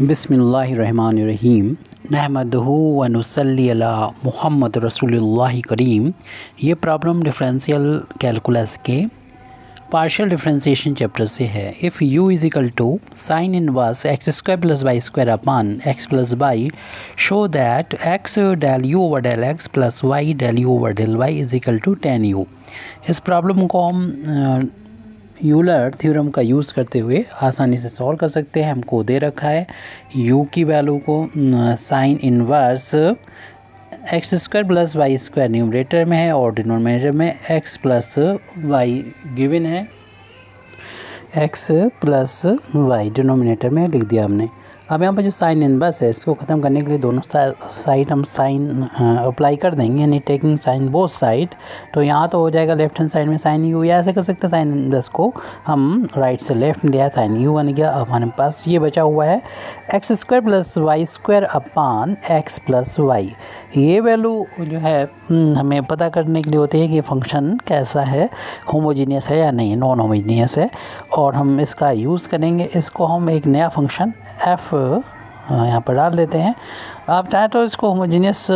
बिस्मिल्लाहिर्रहमानिर्रहीम नहमदहु व नुसल्ली अला मुहम्मद रसूलुल्लाह करीम। ये प्रॉब्लम डिफरेंशियल कैलकुलस के पार्शियल डिफरेंशिएशन चैप्टर से है। If u is equal to sine inverse x square plus y square upon x plus y, show that x del u over del x plus y del u over del y is equal to tan u। इस problem को हम Euler theorem का use करते हुए आसानी से solve कर सकते हैं। हमको दे रखा है u की वैल्यू को sine inverse x square plus y square numerator में है और डिनोमिनेटर में एक्स प्लस वाई गिवन है। एक्स प्लस वाई डिनोमिनेटर में लिख दिया हमने। अब यहाँ पर जो साइन इनवर्स है इसको ख़त्म करने के लिए दोनों साइड हम साइन अप्लाई कर देंगे, यानी टेकिंग साइन बोथ साइड। तो यहाँ तो हो जाएगा लेफ्ट हैंड साइड में साइन यू, या ऐसे कर सकते हैं साइन इनवर्स को हम राइट से लेफ्ट लिया, साइन यू बन गया। अब हमारे पास ये बचा हुआ है x square plus y square upon x plus y. ये वैल्यू जो है हमें पता करने के लिए होती है कि फंक्शन कैसा है, होमोजीनियस है या नहीं, नॉन होमोजीनियस है, और हम इसका यूज़ करेंगे। इसको हम एक नया फंक्शन f यहाँ पर डाल देते हैं। आप चाहें तो इसको होमोजीनियस,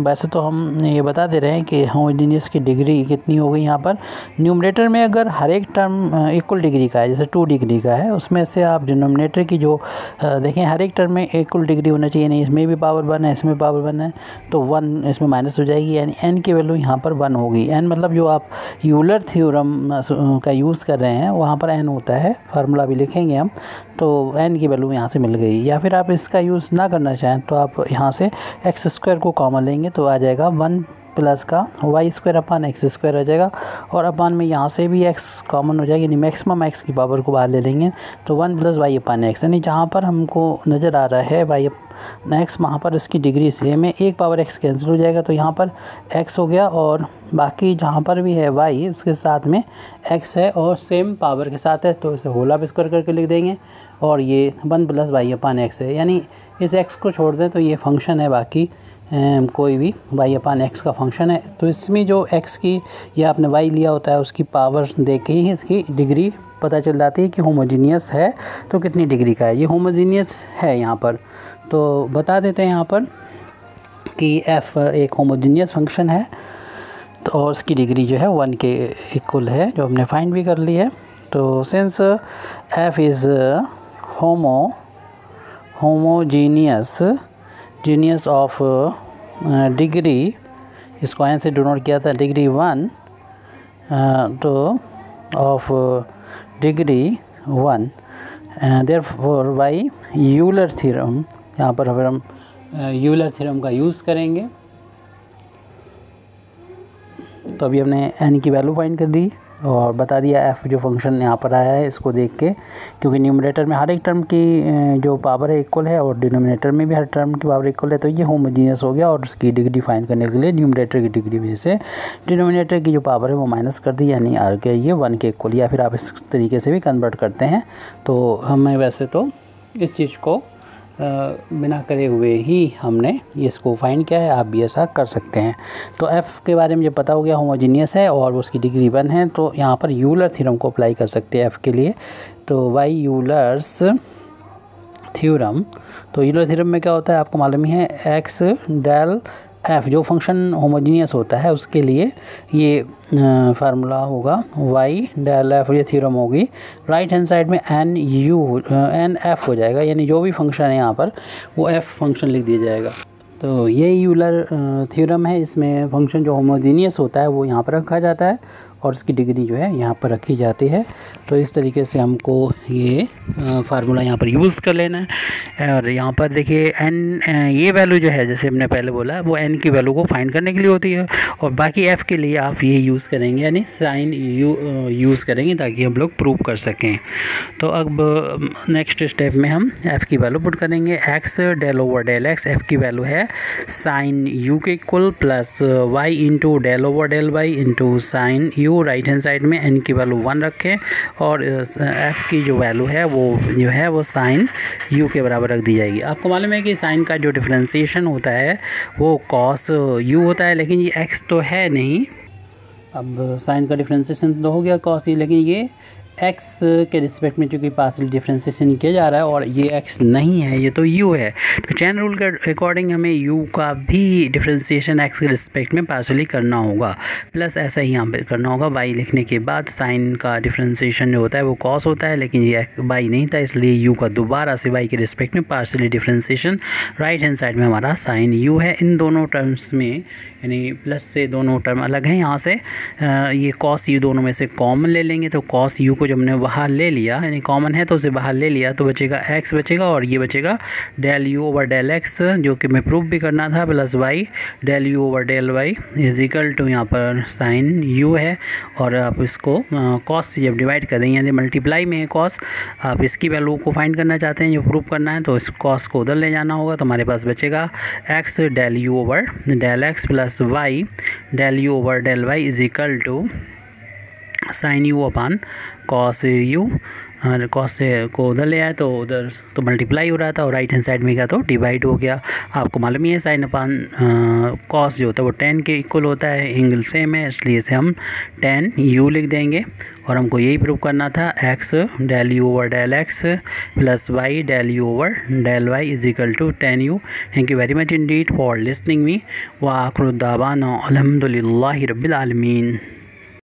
वैसे तो हम ये बता दे रहे हैं कि होमोजीनियस की डिग्री कितनी होगी। यहाँ पर न्यूमरेटर में अगर हर एक टर्म इक्वल डिग्री का है, जैसे 2 डिग्री का है, उसमें से आप डिनोमिनेटर की जो देखें हर एक टर्म में इक्वल डिग्री होना चाहिए। नहीं, इसमें भी पावर 1 है, इसमें पावर 1 है, तो 1 इसमें माइनस हो जाएगी, यानी n की वैल्यू यहाँ पर 1 होगी। n मतलब जो आप यूलर थ्योरम का यूज़ कर रहे हैं वहाँ पर n होता है, फार्मूला भी लिखेंगे हम, तो n की वैल्यू यहाँ से मिल गई। या फिर आप इसका यूज़ ना करना चाहें तो आप यहाँ से एक्स स्क्वायर को कॉमन लेंगे तो आ जाएगा 1 प्लस का Y square upon X square आ जाएगा, और अपॉन में यहाँ से भी x कॉमन हो जाएगी, यानी मैक्सिमम x की पावर को बाहर ले लेंगे तो 1 प्लस वाई अपॉन एक्स, यानी जहाँ पर हमको नज़र आ रहा है वाई नेक्स्ट वहाँ पर इसकी डिग्री से में एक पावर x कैंसिल हो जाएगा, तो यहाँ पर x हो गया, और बाकी जहाँ पर भी है y उसके साथ में x है और सेम पावर के साथ है, तो इसे होल ऑफ स्क्वायर करके लिख देंगे, और ये 1 प्लस वाई अपॉन एक्स है, यानी इस x को छोड़ दें तो ये फंक्शन है, बाकी कोई भी y अपॉन एक्स का फंक्शन है। तो इसमें जो x की या आपने y लिया होता है उसकी पावर देख के ही इसकी डिग्री पता चल जाती है कि होमोजीनियस है तो कितनी डिग्री का है। ये होमोजीनियस है यहाँ पर, तो बता देते हैं यहाँ पर कि f एक होमोजीनियस फंक्शन है, तो और उसकी डिग्री जो है 1 के इक्वल है, जो हमने फाइंड भी कर ली है। तो since f is homogeneous of degree, इसको n से डिनोट किया था, डिग्री 1, तो of degree 1, therefore by Euler theorem, यहाँ पर फिर हम यूलर थ्योरम का यूज़ करेंगे। तो अभी हमने n की वैल्यू फाइंड कर दी और बता दिया f जो फंक्शन यहाँ पर आया है इसको देख के, क्योंकि न्यूमरेटर में हर एक टर्म की जो पावर है इक्वल है और डिनोमिनेटर में भी हर टर्म की पावर इक्वल है, तो ये होमोजीनियस हो गया। और उसकी डिग्री फाइंड करने के लिए न्यूमरेटर की डिग्री में से डिनोमिनेटर की जो पावर है वो माइनस कर दी, यानी आ गया ये 1 के इक्वल। या फिर आप इस तरीके से भी कन्वर्ट करते हैं, तो हमें वैसे तो इस चीज़ को बिना करे हुए ही हमने इसको फाइंड किया है, आप भी ऐसा कर सकते हैं। तो f के बारे में जब पता हो गया होमोजीनियस है और उसकी डिग्री 1 है, तो यहाँ पर यूलर थ्योरम को अप्लाई कर सकते हैं f के लिए। तो बाय यूलर्स थ्योरम, तो यूलर थ्योरम में क्या होता है आपको मालूम ही है, x डेल f जो फंक्शन होमोजीनियस होता है उसके लिए ये फार्मूला होगा y डेल f, ये थ्योरम होगी। राइट हैंड साइड में n f हो जाएगा, यानी जो भी फंक्शन है यहाँ पर वो f फंक्शन लिख दिया जाएगा। तो ये यूलर थ्योरम है, इसमें फंक्शन जो होमोजीनियस होता है वो यहाँ पर रखा जाता है और उसकी डिग्री जो है यहाँ पर रखी जाती है। तो इस तरीके से हमको ये फार्मूला यहाँ पर यूज़ कर लेना है। और यहाँ पर देखिए n ये वैल्यू जो है, जैसे हमने पहले बोला, वो n की वैल्यू को फाइंड करने के लिए होती है, और बाकी f के लिए आप ये यूज़ करेंगे, यानी साइन यूज़ करेंगे ताकि हम लोग प्रूव कर सकें। तो अब नेक्स्ट स्टेप में हम f की वैल्यू पुट करेंगे। x del over del x, f की वैल्यू है साइन u के equal plus y into del over del y into sine u। Right hand side में n की वैल्यू 1 रखें, और f की जो वैल्यू है वो साइन u के बराबर रख दी जाएगी। आपको मालूम है कि साइन का जो डिफरेंशिएशन होता है वो कॉस u होता है, लेकिन ये x तो है नहीं। अब साइन का डिफरेंशिएशन तो हो गया कॉस ही, लेकिन ये एक्स के रिस्पेक्ट में चूँकि पार्शियल डिफ्रेंसिएशन किया जा रहा है और ये एक्स नहीं है, ये तो यू है, तो चेन रूल के अकॉर्डिंग हमें यू का भी डिफ्रेंसिएशन एक्स के रिस्पेक्ट में पार्शियली करना होगा। प्लस ऐसा ही यहाँ पे करना होगा, वाई लिखने के बाद साइन का डिफ्रेंसिएशन जो होता है वो कॉस होता है, लेकिन ये वाई नहीं था, इसलिए यू का दोबारा से वाई के रिस्पेक्ट में partially differentiation right hand side में हमारा साइन यू है। इन दोनों टर्म्स में यानी प्लस से दोनों टर्म अलग हैं, यहाँ से ये कॉस यू दोनों में से कॉमन ले लेंगे, तो कॉस यू को जब हमने बाहर ले लिया यानी कॉमन है तो उसे बाहर ले लिया तो बचेगा एक्स बचेगा, और ये बचेगा del u over del x जो कि मैं प्रूफ भी करना था, plus y del u over del y is equal to यहाँ पर साइन यू है। और आप इसको कॉस से जब डिवाइड कर देंगे यानी मल्टीप्लाई में है कॉस, आप इसकी वैल्यू को फाइंड करना चाहते हैं जो प्रूफ करना है, तो इस कॉस को उधर ले जाना होगा, तो हमारे पास बचेगा x del u over del x plus y del u over del y is equal to sine u upon cos u. और कॉस से को उधर ले आए तो उधर तो मल्टीप्लाई हो रहा था और राइट हैंड साइड में गया तो डिवाइड हो गया। आपको मालूम ही है साइन अपान कॉस जो होता है वो tan के इक्वल होता है, एंगल सेम है इसलिए इसे हम tan u लिख देंगे। और हमको यही प्रूव करना था x del u over del x plus y del u over del y is equal to tan u। Thank you very much indeed for listening me व आखिर दावाना अल्हम्दुलिल्लाहि रब्बिल आलमीन।